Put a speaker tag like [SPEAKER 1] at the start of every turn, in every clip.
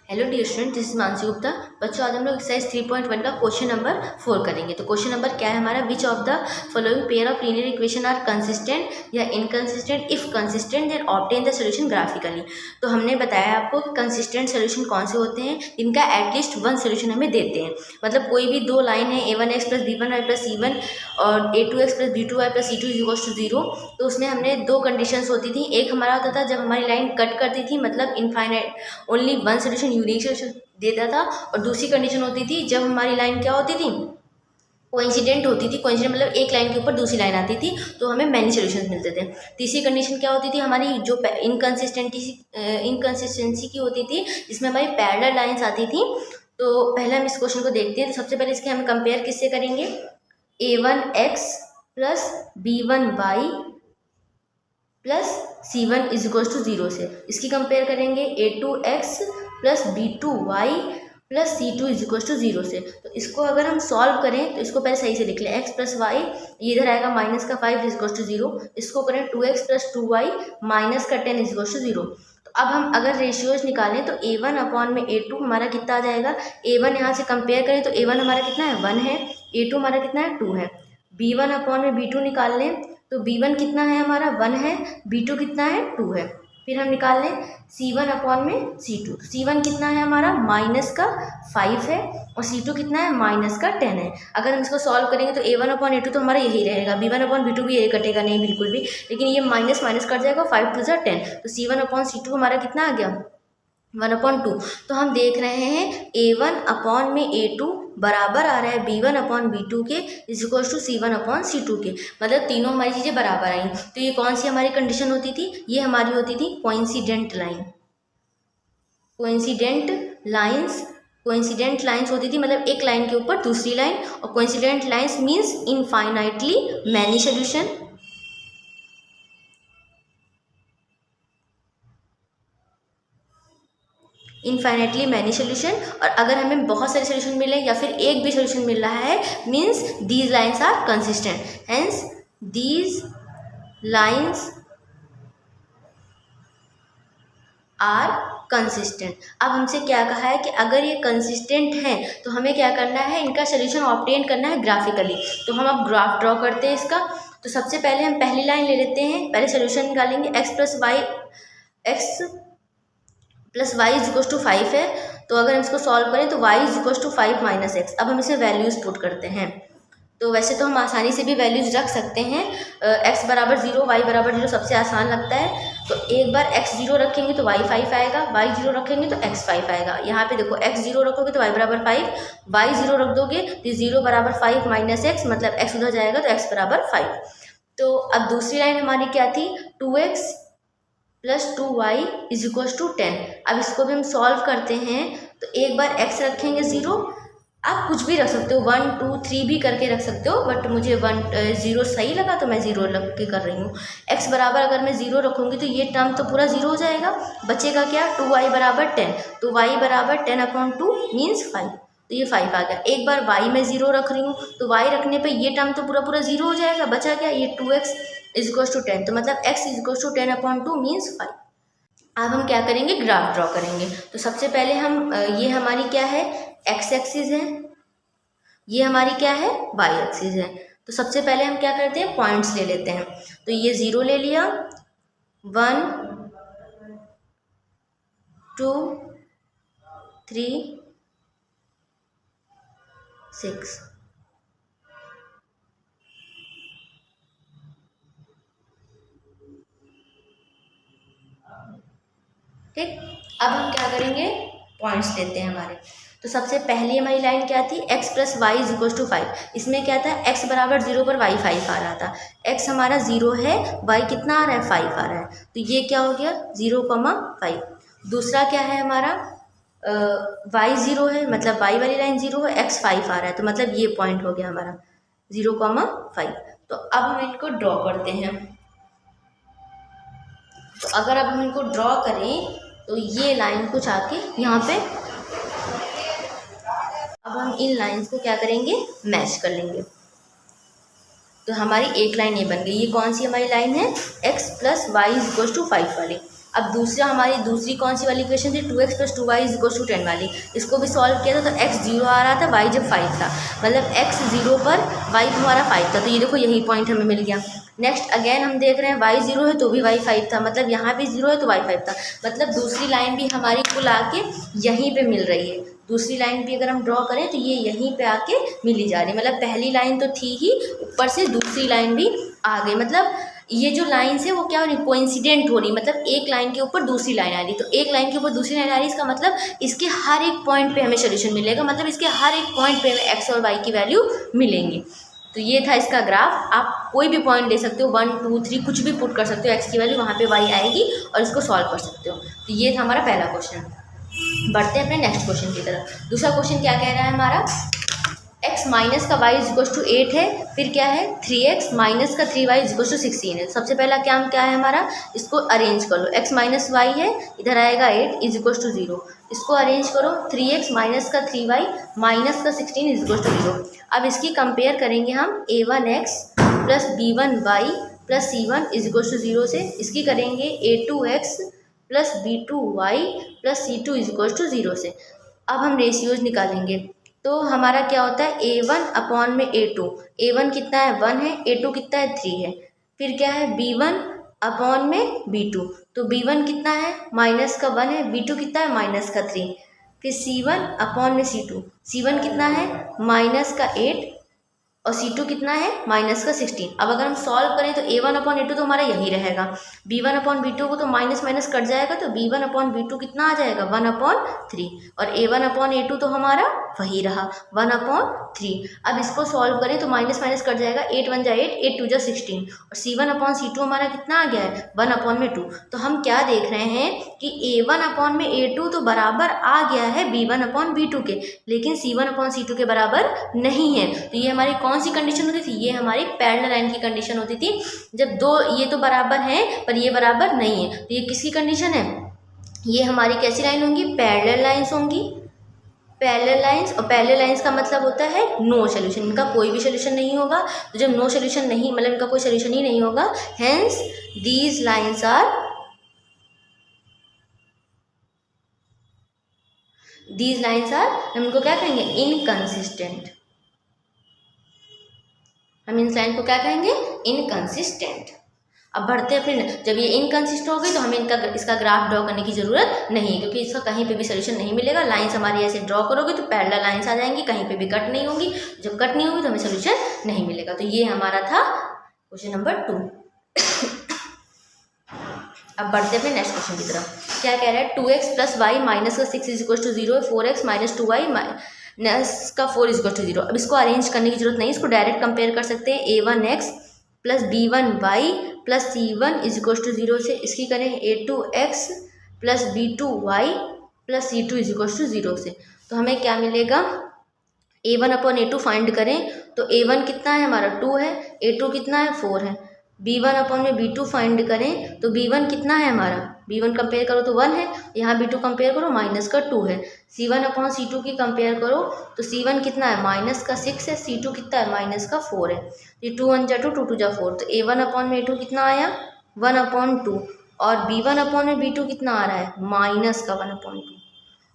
[SPEAKER 1] Hello dear student, this is Mansi Gupta. बच्चों, आज हम लोग एक्सरसाइज 3.1 का क्वेश्चन नंबर 4 करेंगे। तो क्वेश्चन नंबर क्या है हमारा, which of the following pair of linear equation are consistent या inconsistent, if consistent then obtain the solution graphically. तो हमने बताया आपको कि कंसिस्टेंट सॉल्यूशन कौन से होते हैं, इनका एटलीस्ट वन सॉल्यूशन हमें देते हैं। मतलब कोई भी दो लाइन है a1x plus b1y plus c1 और a2x plus b2y plus c2 equals to 0, तो उसमें हमने दो कंडीशंस होती थी। एक हमारा होता था जब हमारी लाइन कट करती थी, मतलब infinite only one solution unique solution देता था, और दूसरी कंडीशन होती थी जब हमारी लाइन क्या होती थी, कोइंसिडेंट होती थी। कोइंसिडेंट मतलब एक लाइन के ऊपर दूसरी लाइन आती थी, तो हमें मैनी सोल्यूशंस मिलते थे। तीसरी कंडीशन क्या होती थी हमारी, जो इनकंसिस्टेंसी की होती थी, जिसमें हमारी पैरेलल लाइंस आती थी। तो पहले हम इस क्वेश्चन को देखते हैं। तो सबसे पहले इसके हम कंपेयर किससे करेंगे, a1x plus b1y plus c1 is equal to 0 से इसकी कंपेयर करेंगे a2x plus b2y plus c2 is equal to 0 से। तो इसको अगर हम सॉल्व करें तो इसको पहले सही से लिख लें, x प्लस वाई, ये इधर आएगा माइनस का 5 इज इक्वल टू 0। इसको करें 2x प्लस 2y माइनस का 10 इज इक्वल टू 0। तो अब हम अगर रेशियोज निकालें तो a1 अपॉन में a2 हमारा कितना आ जाएगा, a1 यहाँ से कंपेयर करें तो a1 हमारा कितना है 1 है, a2 हमारा कितना है 2 है। b1 अपॉन में b2 निकाल लें तो b1 कितना है हमारा 1 है, b2 कितना है 2 है। फिर हम निकाल लें c1 अपॉन में c2, c1 कितना है हमारा माइनस का 5 है और c2 कितना है माइनस का 10 है। अगर हम इसको सॉल्व करेंगे तो a1 अपॉन a2 तो हमारा यही रहेगा, b1 अपॉन b2 भी यही कटेगा नहीं बिल्कुल भी, लेकिन ये माइनस माइनस कट जाएगा, 5 टू 10, तो c1 अपॉन c2 हमारा कितना आ गया 1/2। तो हम देख रहे हैं a1 अपॉन में a2 बराबर आ रहा है b1 अपॉन b2 के is equal to c1 upon c2 के, मतलब तीनों हमारी चीज़ें बराबर आई। तो ये कौन सी हमारी कंडीशन होती थी, ये हमारी होती थी कोइंसिडेंट लाइन। कोइंसिडेंट लाइंस होती थी, मतलब एक लाइन के ऊपर दूसरी लाइन, और coincident lines means infinitely many solution. Infinitely many solution, और अगर हमें बहुत सारे सोल्यूशन मिले या फिर एक भी सोल्यूशन मिल रहा है, means these lines are consistent, hence these lines are consistent. अब हमसे क्या कहा है कि अगर ये कंसिस्टेंट हैं तो हमें क्या करना है, इनका सोल्यूशन ऑब्टेन करना है ग्राफिकली। तो हम अब ग्राफ ड्रॉ करते हैं इसका। तो सबसे पहले हम पहली लाइन ले लेते हैं, पहले सोल्यूशन निकालेंगे, x plus y is equal to 5 है। तो अगर हम इसको सॉल्व करें तो y is equal to 5 minus x. अब हम इसे वैल्यूज पुट करते हैं। तो वैसे तो हम आसानी से भी वैल्यूज रख सकते हैं, x बराबर 0 y बराबर 0 सबसे आसान लगता है। तो एक बार x 0 रखेंगे तो y 5 आएगा, y 0 रखेंगे तो x 5 आएगा। यहाँ पे देखो x 0 रखोगे तो y बराबर 5, y 0 रख दोगे तो 0 बराबर 5 माइनस एक्स, मतलब x उधर जाएगा तो x बराबर 5। तो अब दूसरी लाइन हमारी क्या थी, 2x plus 2y is equal to 10। अब इसको भी हम सॉल्व करते हैं। तो एक बार x रखेंगे 0, आप कुछ भी रख सकते हो, 1 2 3 भी करके रख सकते हो, बट मुझे 0 सही लगा तो मैं 0 रख के कर रही हूँ। x बराबर अगर मैं 0 रखूँगी तो ये टर्म तो पूरा 0 हो जाएगा, बचेगा क्या 2y बराबर 10। तो y बराबर 10/2 मीन्स 5, तो ये 5 आ गया। एक बार y में 0 रख रही हूँ तो y रखने पे ये टर्म तो पूरा 0 हो जाएगा, बचा क्या ये 2x इज इक्वल टू 10, तो मतलब x is equal to 10/2 means 5। अब हम क्या करेंगे, ग्राफ ड्रॉ करेंगे। तो सबसे पहले हम ये हमारी क्या है x एक्सिस है, ये हमारी क्या है y एक्सिस है। तो सबसे पहले हम क्या करते हैं, पॉइंट्स ले लेते हैं। तो ये 0 ले लिया, 1 2 3 6, ठीक। अब हम क्या करेंगे, पॉइंट्स लेते हैं हमारे। तो सबसे पहली हमारी लाइन क्या थी, x plus y is equal to 5। इसमें क्या था, x बराबर 0 पर y 5 आ रहा था, x हमारा 0 है, y कितना आ रहा है 5 आ रहा है, तो ये क्या हो गया 0,5। दूसरा क्या है हमारा, y 0 है, मतलब y वाली लाइन 0 है, x 5 आ रहा है, तो मतलब ये पॉइंट हो गया हमारा 0,5। तो अब हम इनको ड्रॉ करते हैं। तो अगर अब हम इनको ड्रॉ करें तो ये लाइन कुछ आके यहाँ पे, अब हम इन लाइंस को क्या करेंगे, मैच कर लेंगे। तो हमारी एक लाइन ये बन गई। ये कौन सी हमारी लाइन है, x plus y is equal to 5 वाली। अब दूसरा हमारी दूसरी कौन सी वाली इक्वेशन थी 2x + 2y = 10 वाली, इसको भी सॉल्व किया था तो x 0 आ रहा था, y जब 5 था, मतलब x 0 पर y हमारा 5 था, तो ये देखो यही पॉइंट हमें मिल गया। नेक्स्ट अगेन हम देख रहे हैं y 0 है तो भी y 5 था, मतलब यहाँ भी 0 है तो y 5 था, मतलब दूसरी लाइन भी हमारी कुल आके यहीं पे मिल रही है। दूसरी लाइन भी अगर हम ड्रॉ करें तो ये यहीं पे आके मिली जा रही है, मतलब पहली लाइन तो थी ही, ऊपर से दूसरी लाइन भी आ गई, मतलब ये जो लाइन्स है वो क्या हो रही, कोइंसिडेंट हो रही, मतलब एक लाइन के ऊपर दूसरी लाइन आ रही, तो एक लाइन के ऊपर दूसरी लाइन आ रही, इसका मतलब इसके हर एक पॉइंट पे हमें सोल्यूशन मिलेगा, मतलब इसके हर एक पॉइंट पे हमें एक्स और वाई की वैल्यू मिलेंगी। तो ये था इसका ग्राफ, आप कोई भी पॉइंट ले सकते हो, 1 2 3 कुछ भी पुट कर सकते हो, एक्स की वैल्यू वहाँ पे वाई आएगी और इसको सॉल्व कर सकते हो। तो ये था हमारा पहला क्वेश्चन। बढ़ते हैं अपने नेक्स्ट क्वेश्चन की तरफ। दूसरा क्वेश्चन क्या कह रहा है हमारा, x माइनस का y = 8 है, फिर क्या है 3x माइनस का 3y = 16 है। सबसे पहला काम क्या है हमारा, इसको अरेंज कर लो, x माइनस वाई है, इधर आएगा 8 = 0, इसको अरेंज करो, 3x माइनस का 3y माइनस का 16 = 0। अब इसकी कंपेयर करेंगे हम a1x plus b1y plus c1 = 0 से, इसकी करेंगे a2x plus b2y plus c2 = 0 से। अब हम रेशियोज निकालेंगे, तो हमारा क्या होता है a1/a2, a1 कितना है 1 है, a2 कितना है 3 है, फिर क्या है b1/b2, तो b1 कितना है माइनस का 1 है, b2 कितना है माइनस का 3, फिर c1/c2, c1 कितना है माइनस का 8 और c2 कितना है माइनस का 16। अब अगर हम सॉल्व करें तो a1/a2 तो हमारा यही रहेगा, b1/b2 को तो माइनस माइनस कट जाएगा, तो b1/b2 कितना आ जाएगा 1/3, और a1/a2 तो हमारा वही रहा 1/3। अब इसको सॉल्व करें तो माइनस माइनस कट जाएगा, 8 1 जा 8, 8 2 जा 16, और c1/c2 हमारा कितना आ गया है 1/2। तो हम क्या देख रहे हैं कि a1/a2 तो बराबर आ गया है b1/b2 के, लेकिन c1/c2 के बराबर नहीं है। तो ये हमारी कौन सी कंडीशन होती थी, ये हमारी पैरेलल लाइन की कंडीशन होती थी, जब दो ये तो बराबर हैं पर ये बराबर नहीं है, तो ये किसकी कंडीशन है, ये हमारी कैसी लाइन होंगी, पैरेलल लाइंस होंगी, पैरेलल लाइंस। और पैरेलल लाइंस का मतलब होता है नो सोल्यूशन, इनका कोई भी सोल्यूशन नहीं होगा, तो जब नो सोल्यूशन नहीं, मतलब इनका कोई सोल्यूशन ही नहीं होगा, hence these lines are, these lines are, हम इनको क्या कहेंगे इनकंसिस्टेंट, हम इन लाइन को क्या कहेंगे इनकंसिस्टेंट। अब बढ़ते हैं फिर, जब ये इनकंसिस्टेंट हो गई तो हमें इसका ग्राफ ड्रॉ करने की ज़रूरत नहीं है, क्योंकि इसका कहीं पे भी सोल्यूशन नहीं मिलेगा। लाइंस हमारी ऐसे ड्रॉ करोगे तो पैरेलल लाइंस आ जाएंगी, कहीं पे भी कट नहीं होगी, जब कट नहीं होगी तो हमें सोल्यूशन नहीं मिलेगा। तो ये हमारा था क्वेश्चन नंबर 2। अब बढ़ते हैं नेक्स्ट क्वेश्चन की तरफ। क्या कह रहा है 2x + y माइनस का 6 = 0, 4x माइनस 2y माइनस का 4 = 0। अब इसको अरेंज करने की जरूरत नहीं, इसको डायरेक्ट कंपेयर कर सकते हैं, a1x plus b1y plus c1 = 0 से, इसकी करें a2x plus b2y plus c2 = 0 से। तो हमें क्या मिलेगा, a1/a2 फाइंड करें तो a1 कितना है हमारा 2 है, a2 कितना है 4 है, b1/b2 फाइंड करें तो b1 कितना है हमारा, b1 कंपेयर करो तो 1 है, यहाँ b2 कंपेयर करो माइनस का 2 है, c1/c2 की कंपेयर करो तो c1 कितना है माइनस का 6 है, c2 कितना है माइनस का 4 है, ये 2 1 जा 2, 2 2 जा 4, तो a1/a2 कितना आया 1/2, और b1/b2 कितना आ रहा है माइनस का 1/2,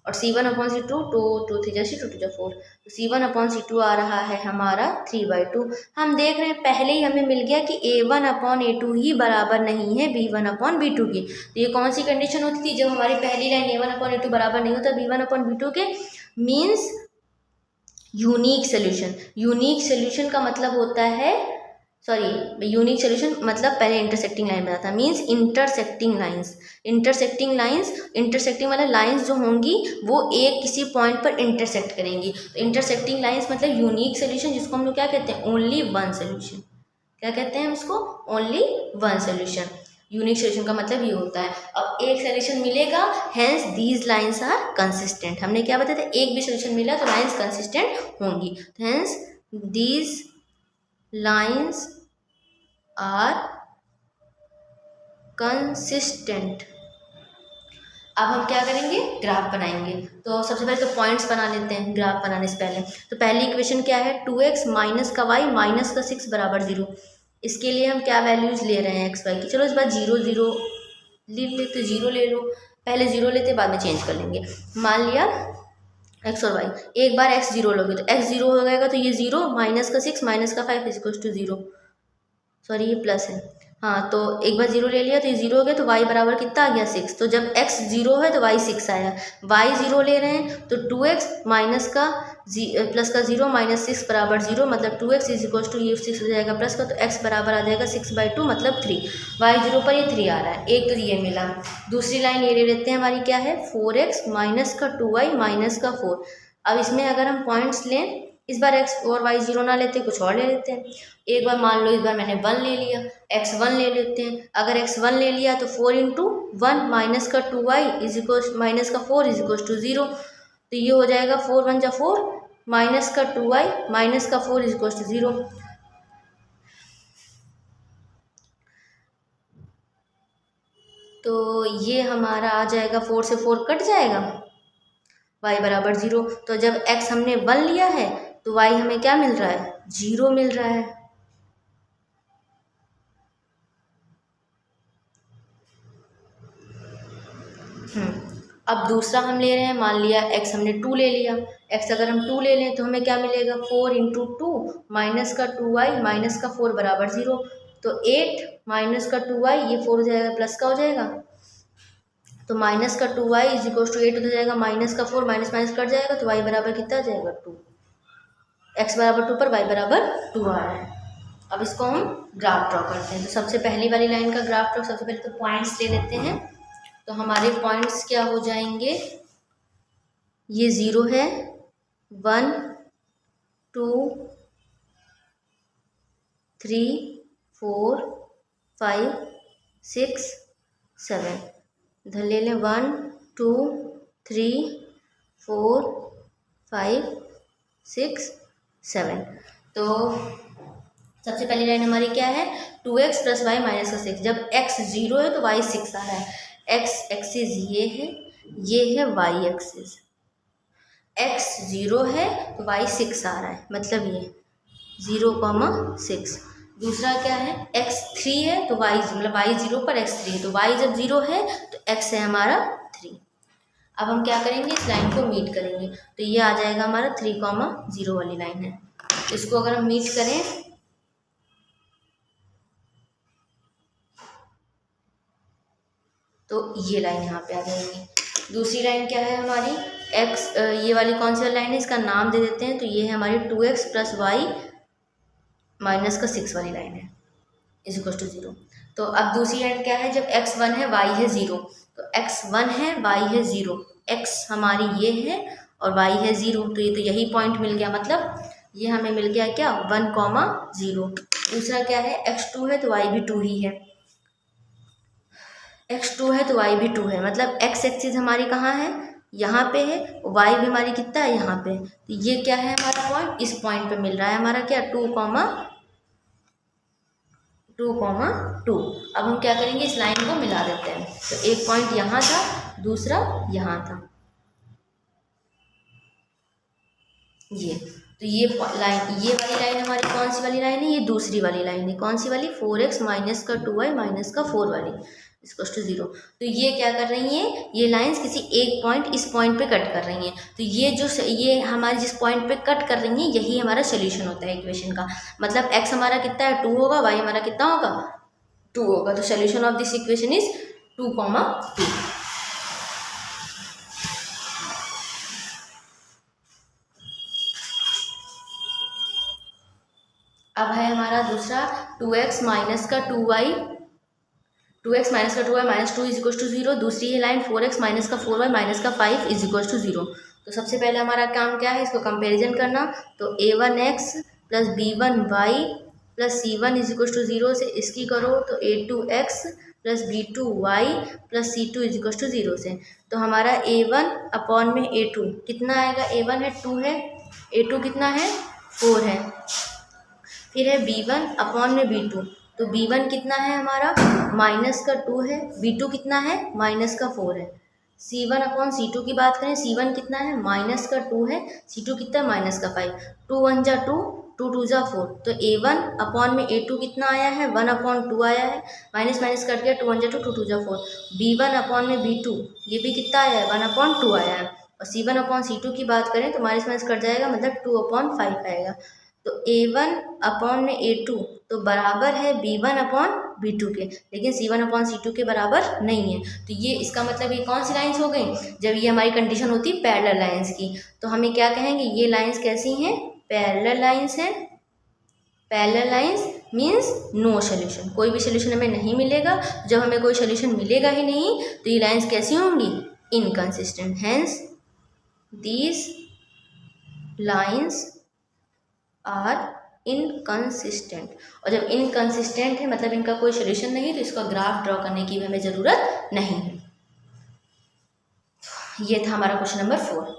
[SPEAKER 1] और c1/c2 2 2 3 जा 6, 2 2 जा 4, तो c1/c2 आ रहा है हमारा 3/2। हम देख रहे हैं पहले ही हमें मिल गया कि a1/a2 ही बराबर नहीं है b1/b2 की। तो ये कौन सी कंडीशन होती थी, जब हमारी पहली लाइन a1/a2 बराबर नहीं होता b1/b2 के, means unique solution. Unique solution का मतलब होता है, सॉरी यूनिक सोल्यूशन मतलब पहले इंटरसेक्टिंग लाइन बना था, means intersecting lines. Intersecting lines, intersecting वाला लाइंस जो होंगी वो एक किसी पॉइंट पर इंटरसेक्ट करेंगी, तो इंटरसेक्टिंग लाइंस मतलब यूनिक सोल्यूशन, जिसको हम लोग क्या कहते हैं ओनली वन सोल्यूशन। क्या कहते हैं उसको, only one solution. Unique solution का मतलब ये होता है, अब एक सोल्यूशन मिलेगा, hence these lines are consistent. हमने क्या बताया था, एक भी सोल्यूशन मिला तो लाइंस कंसिस्टेंट होंगी, hence these lines are consistent. अब हम क्या करेंगे, ग्राफ बनाएंगे। तो सबसे पहले तो पॉइंट्स बना लेते हैं ग्राफ बनाने से पहले। तो पहली इक्वेशन क्या है 2x माइनस का y माइनस का 6 बराबर 0। इसके लिए हम क्या वैल्यूज ले रहे हैं एक्स वाई की, चलो इस बार 0 0 लेते, जीरो ले लो, पहले जीरो लेते बाद में चेंज कर लेंगे। मान लिया एक्स और वाई, एक बार एक्स जीरो लोगे तो एक्स जीरो हो जाएगा, तो ये जीरो माइनस का 6 माइनस का 5 इक्वल्स टू जीरो, सॉरी ये प्लस है, हाँ, तो एक बार जीरो ले लिया तो ये जीरो हो गया, तो y बराबर कितना आ गया 6। तो जब x जीरो है तो y 6 आया, y जीरो ले रहे हैं तो 2x माइनस का प्लस का जीरो माइनस 6 बराबर जीरो, मतलब 2x इज इक्वल टू ये 6 हो जाएगा प्लस का, तो x बराबर आ जाएगा 6/2 मतलब 3। y जीरो पर ये 3 आ रहा है, एक तो ये मिला। दूसरी लाइन ये ले लेते हैं, हमारी क्या है 4x माइनस का 2y माइनस का 4। अब इसमें अगर हम पॉइंट्स लें, इस बार x और y जीरो ना लेते, कुछ और ले लेते हैं। एक बार मान लो इस बार मैंने 1 ले लिया, x1 ले लेते हैं। अगर x1 ले लिया तो 4 इंटू 1 माइनस का 2y इज इक्वल माइनस का 4 इज इक्वल टू 0, तो ये हो जाएगा 4 1 जा 4 माइनस का 2y माइनस का 4 इज इक्वल टू 0। तो ये हमारा आ जाएगा, 4 से 4 कट जाएगा, y बराबर 0। तो जब x हमने 1 लिया है तो y हमें क्या मिल रहा है, 0 मिल रहा है। अब दूसरा हम ले रहे हैं, मान लिया x हमने 2 ले लिया, x अगर हम 2 ले लें तो हमें क्या मिलेगा 4 इंटू 2 माइनस का 2y माइनस का 4 बराबर 0, तो 8 माइनस का 2y ये 4 हो जाएगा प्लस का हो जाएगा, तो माइनस का 2y इज इक्वल टू 8 हो जाएगा, माइनस का 4 माइनस माइनस कट जाएगा, तो y बराबर कितना आ जाएगा 2। x बराबर 2 पर y बराबर 2 आ रहा है। अब इसको हम ग्राफ ड्रॉ करते हैं। तो सबसे पहली वाली लाइन का ग्राफ ड्रॉ, सबसे पहले तो पॉइंट्स ले लेते हैं। तो हमारे पॉइंट्स क्या हो जाएंगे, ये 0 है, 1 2 3 4 5 6 7, इधर ले लें 1 2 3 4 5 6 7। तो सबसे पहली लाइन हमारी क्या है 2x प्लस वाई माइनस का 6। जब x 0 है तो y 6 आ रहा है। x एक्सिस ये है y एक्सिस, x 0 है तो y 6 आ रहा है, मतलब ये 0,6। दूसरा क्या है x 3 है तो y मतलब y 0 पर x 3 है, तो y जब 0 है तो x है हमारा 3। अब हम क्या करेंगे, इस लाइन को मीट करेंगे, तो ये आ जाएगा हमारा 3,0 वाली लाइन है। इसको अगर हम मीट करें तो ये लाइन यहाँ पे आ जाएगी। दूसरी लाइन क्या है हमारी x, ये वाली कौन सी लाइन है, इसका नाम दे देते हैं। तो ये है हमारी 2x प्लस वाई माइनस का 6 वाली लाइन है, इज इक्वल टू 0। तो अब दूसरी लाइन क्या है, जब x 1 है y है 0, तो x 1 है y है 0, x हमारी ये है और y है 0, तो ये तो यही पॉइंट मिल गया, मतलब ये हमें मिल गया क्या 1,0। दूसरा क्या है x 2 है तो y भी 2 ही है, x 2 है तो y भी 2 है, मतलब x एक्सिस हमारी कहाँ है, यहाँ पे है, y भी हमारी कितना है यहाँ पे। तो ये क्या है हमारा पॉइंट, इस पॉइंट पे मिल रहा है हमारा क्या 2,2,2। अब हम क्या करेंगे, इस लाइन को मिला देते हैं। तो एक पॉइंट यहाँ था, दूसरा यहाँ था, ये तो ये लाइन, ये वाली लाइन हमारी कौन सी वाली लाइन है, ये दूसरी वाली लाइन है, कौन सी वाली 4x माइनस का 2y माइनस का 4 वाली इसको टू 0। तो ये क्या कर रही हैं, ये लाइंस किसी एक पॉइंट इस पॉइंट पे कट कर रही हैं। तो ये जो ये हमारे जिस पॉइंट पे कट कर रही हैं यही हमारा सोल्यूशन होता है इक्वेशन का। मतलब x हमारा कितना है 2 होगा, y हमारा कितना होगा 2 होगा। तो solution of this equation is 2,2। अब है हमारा दूसरा 2x माइनस का 2y, 2x माइनस का 2y minus 2 is equal to 0। दूसरी है लाइन 4x माइनस का 4y माइनस का 5 इज इक्वल टू 0। तो सबसे पहले हमारा काम क्या है, इसको कंपैरिजन करना। तो a1x plus b1y plus c1 is equal to 0 से इसकी करो तो a2x plus b2y plus c2 is equal to 0 से। तो हमारा a1 अपॉन में a2 कितना आएगा, a1 है 2 है, a2 कितना है 4 है। फिर है b1 अपॉन में b2, तो b1 कितना है हमारा माइनस का 2 है, b2 कितना है माइनस का 4 है। c1 अपॉन c2 की बात करें, c1 कितना है माइनस का 2 है, c2 कितना है माइनस का 5। 2 1 जा 2, टू टू जा 4, तो A1 अपॉन में A2 कितना आया है, 1/2 आया है, माइनस माइनस कट गया, 2 1 जा 2, 2 2 जा 4, B1 अपॉन में B2 ये भी कितना आया है, 1/2 आया है, और C1 अपॉन C2 की बात करें तो माइनस माइनस कट जाएगा, मतलब 2/5 आएगा। तो A1 अपॉन में A2 तो बराबर है B1 अपॉन B2 के, लेकिन C1 अपॉन C2 के बराबर नहीं है। तो ये इसका मतलब ये कौन सी लाइंस हो गई, जब ये हमारी कंडीशन होती है पैरेलल लाइंस की, तो हमें क्या कहेंगे, ये लाइंस कैसी हैं, पैरेलल लाइंस हैं। Parallel lines means no solution, कोई भी सोल्यूशन हमें नहीं मिलेगा। जब हमें कोई सोल्यूशन मिलेगा ही नहीं तो ये लाइंस कैसी होंगी, inconsistent. Hence these lines are inconsistent. और जब इनकंसिस्टेंट है मतलब इनका कोई सोल्यूशन नहीं, तो इसका ग्राफ ड्रॉ करने की भी हमें ज़रूरत नहीं है। ये था हमारा क्वेश्चन नंबर 4।